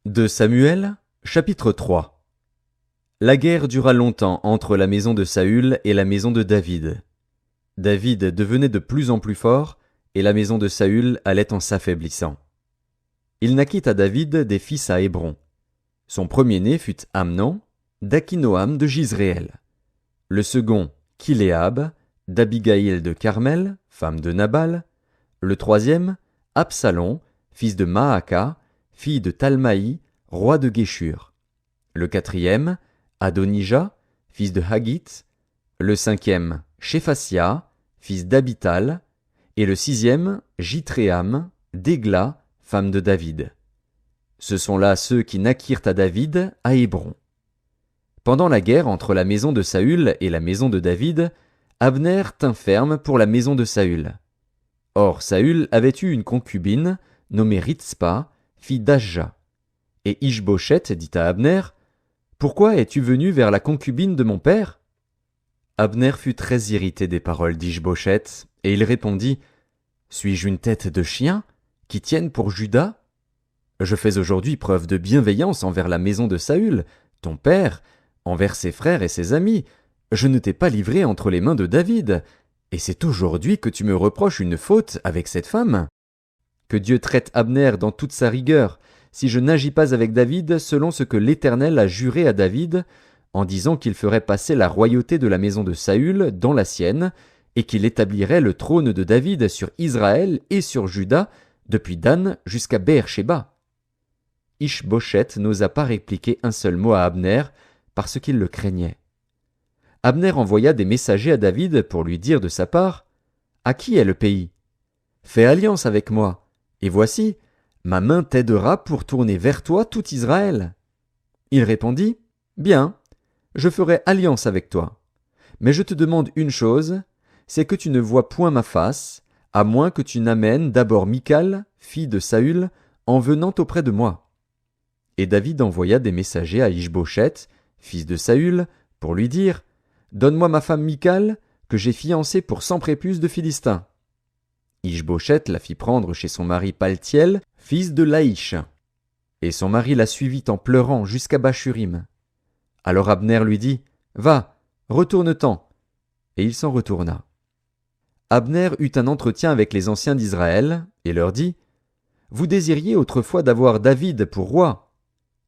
De Samuel, chapitre 3. La guerre dura longtemps entre la maison de Saül et la maison de David. David devenait de plus en plus fort, et la maison de Saül allait en s'affaiblissant. Il naquit à David des fils à Hébron. Son premier-né fut Amnon, d'Akinoam de Jizréel. Le second, Kiléab, d'Abigaïl de Carmel, femme de Nabal. Le troisième, Absalom, fils de Maaka, fille de Talmaï, roi de Géshur. Le quatrième, Adonijah, fils de Haggith. Le cinquième, Shéphasia, fils d'Abital. Et le sixième, Jitréam, d'Égla, femme de David. Ce sont là ceux qui naquirent à David à Hébron. Pendant la guerre entre la maison de Saül et la maison de David, Abner tint ferme pour la maison de Saül. Or Saül avait eu une concubine, nommée Ritspa, fille d'Ajja. Et Ish-Boshet dit à Abner, « Pourquoi es-tu venu vers la concubine de mon père » Abner fut très irrité des paroles d'Ish-Boshet, et il répondit, « Suis-je une tête de chien, qui tienne pour Juda ? Je fais aujourd'hui preuve de bienveillance envers la maison de Saül, ton père, envers ses frères et ses amis. Je ne t'ai pas livré entre les mains de David, et c'est aujourd'hui que tu me reproches une faute avec cette femme. Que Dieu traite Abner dans toute sa rigueur, si je n'agis pas avec David selon ce que l'Éternel a juré à David, en disant qu'il ferait passer la royauté de la maison de Saül dans la sienne, et qu'il établirait le trône de David sur Israël et sur Juda, depuis Dan jusqu'à Beër-Shéba. » Ish-Boshet n'osa pas répliquer un seul mot à Abner, parce qu'il le craignait. Abner envoya des messagers à David pour lui dire de sa part, « À qui est le pays ? Fais alliance avec moi, et voici, ma main t'aidera pour tourner vers toi tout Israël. » Il répondit, « Bien, je ferai alliance avec toi. Mais je te demande une chose, c'est que tu ne vois point ma face, à moins que tu n'amènes d'abord Michal, fille de Saül, en venant auprès de moi. » Et David envoya des messagers à Ish-Boshet, fils de Saül, pour lui dire, « Donne-moi ma femme Michal, que j'ai fiancée pour 100 prépuces de Philistins. » Ish-Boshet la fit prendre chez son mari Paltiel, fils de Laïch. Et son mari la suivit en pleurant jusqu'à Bachurim. Alors Abner lui dit, « Va, retourne-t'en. » Et il s'en retourna. Abner eut un entretien avec les anciens d'Israël, et leur dit, « Vous désiriez autrefois d'avoir David pour roi.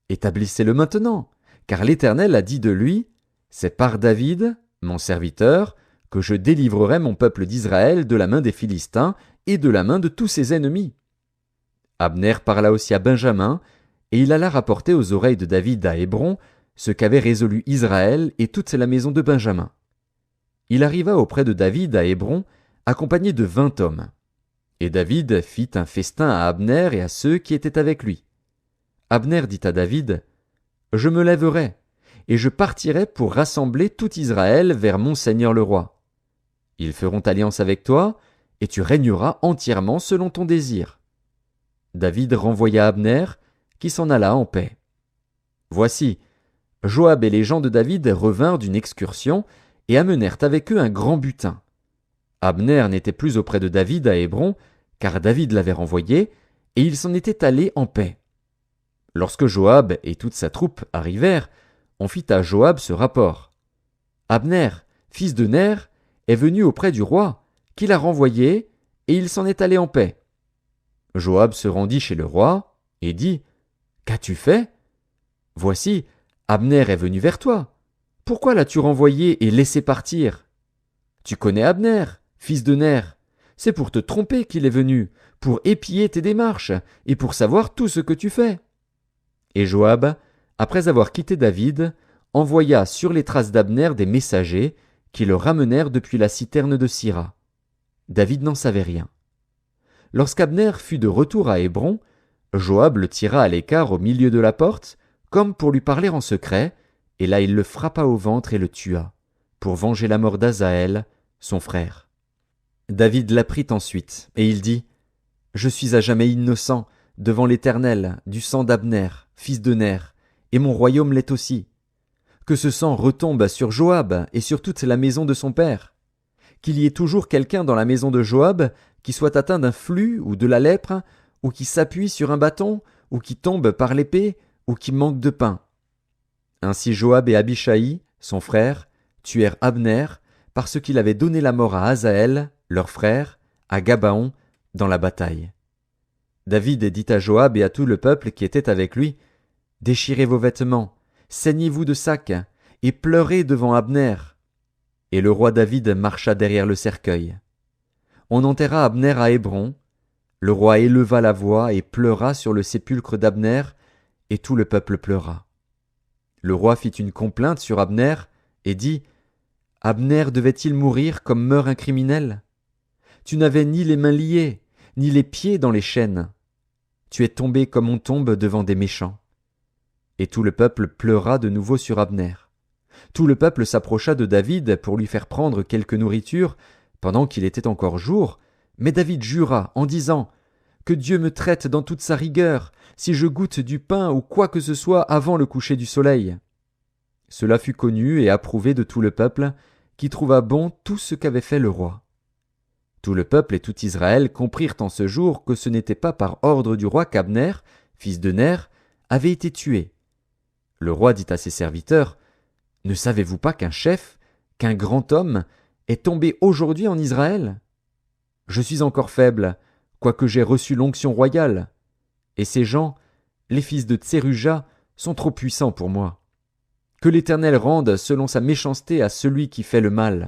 Établissez-le maintenant, car l'Éternel a dit de lui, « C'est par David, mon serviteur, que je délivrerai mon peuple d'Israël de la main des Philistins et de la main de tous ses ennemis. » Abner parla aussi à Benjamin, et il alla rapporter aux oreilles de David à Hébron ce qu'avait résolu Israël et toute la maison de Benjamin. Il arriva auprès de David à Hébron, accompagné de 20 hommes. Et David fit un festin à Abner et à ceux qui étaient avec lui. Abner dit à David, « Je me lèverai, et je partirai pour rassembler tout Israël vers mon seigneur le roi. Ils feront alliance avec toi, et tu régneras entièrement selon ton désir. » David renvoya Abner, qui s'en alla en paix. Voici, Joab et les gens de David revinrent d'une excursion et amenèrent avec eux un grand butin. Abner n'était plus auprès de David à Hébron, car David l'avait renvoyé, et il s'en était allé en paix. Lorsque Joab et toute sa troupe arrivèrent, on fit à Joab ce rapport. Abner, fils de Ner, est venu auprès du roi, qui l'a renvoyé, et il s'en est allé en paix. Joab se rendit chez le roi, et dit, « Qu'as-tu fait ? Voici, Abner est venu vers toi. Pourquoi l'as-tu renvoyé et laissé partir ? Tu connais Abner, fils de Ner. C'est pour te tromper qu'il est venu, pour épier tes démarches, et pour savoir tout ce que tu fais. » Et Joab, après avoir quitté David, envoya sur les traces d'Abner des messagers qui le ramenèrent depuis la citerne de Sira. David n'en savait rien. Lorsqu'Abner fut de retour à Hébron, Joab le tira à l'écart au milieu de la porte, comme pour lui parler en secret, et là il le frappa au ventre et le tua, pour venger la mort d'Asaël, son frère. David l'apprit ensuite, et il dit, « Je suis à jamais innocent devant l'Éternel du sang d'Abner, fils de Ner, et mon royaume l'est aussi. Que ce sang retombe sur Joab et sur toute la maison de son père. Qu'il y ait toujours quelqu'un dans la maison de Joab qui soit atteint d'un flux ou de la lèpre, ou qui s'appuie sur un bâton, ou qui tombe par l'épée, ou qui manque de pain. Ainsi Joab et Abishai, son frère, tuèrent Abner, parce qu'il avait donné la mort à Asaël, leur frère, à Gabaon, dans la bataille. David dit à Joab et à tout le peuple qui était avec lui, « Déchirez vos vêtements, saignez-vous de sacs, et pleurez devant Abner. » Et le roi David marcha derrière le cercueil. On enterra Abner à Hébron. Le roi éleva la voix et pleura sur le sépulcre d'Abner, et tout le peuple pleura. Le roi fit une complainte sur Abner et dit, « Abner devait-il mourir comme meurt un criminel? Tu n'avais ni les mains liées, ni les pieds dans les chaînes. Tu es tombé comme on tombe devant des méchants. » Et tout le peuple pleura de nouveau sur Abner. Tout le peuple s'approcha de David pour lui faire prendre quelque nourriture, pendant qu'il était encore jour, mais David jura en disant, « Que Dieu me traite dans toute sa rigueur, si je goûte du pain ou quoi que ce soit avant le coucher du soleil. » Cela fut connu et approuvé de tout le peuple, qui trouva bon tout ce qu'avait fait le roi. Tout le peuple et tout Israël comprirent en ce jour que ce n'était pas par ordre du roi qu'Abner, fils de Ner, avait été tué. Le roi dit à ses serviteurs, « Ne savez-vous pas qu'un chef, qu'un grand homme, est tombé aujourd'hui en Israël? Je suis encore faible, quoique j'ai reçu l'onction royale. Et ces gens, les fils de Tseruja, sont trop puissants pour moi. Que l'Éternel rende selon sa méchanceté à celui qui fait le mal. »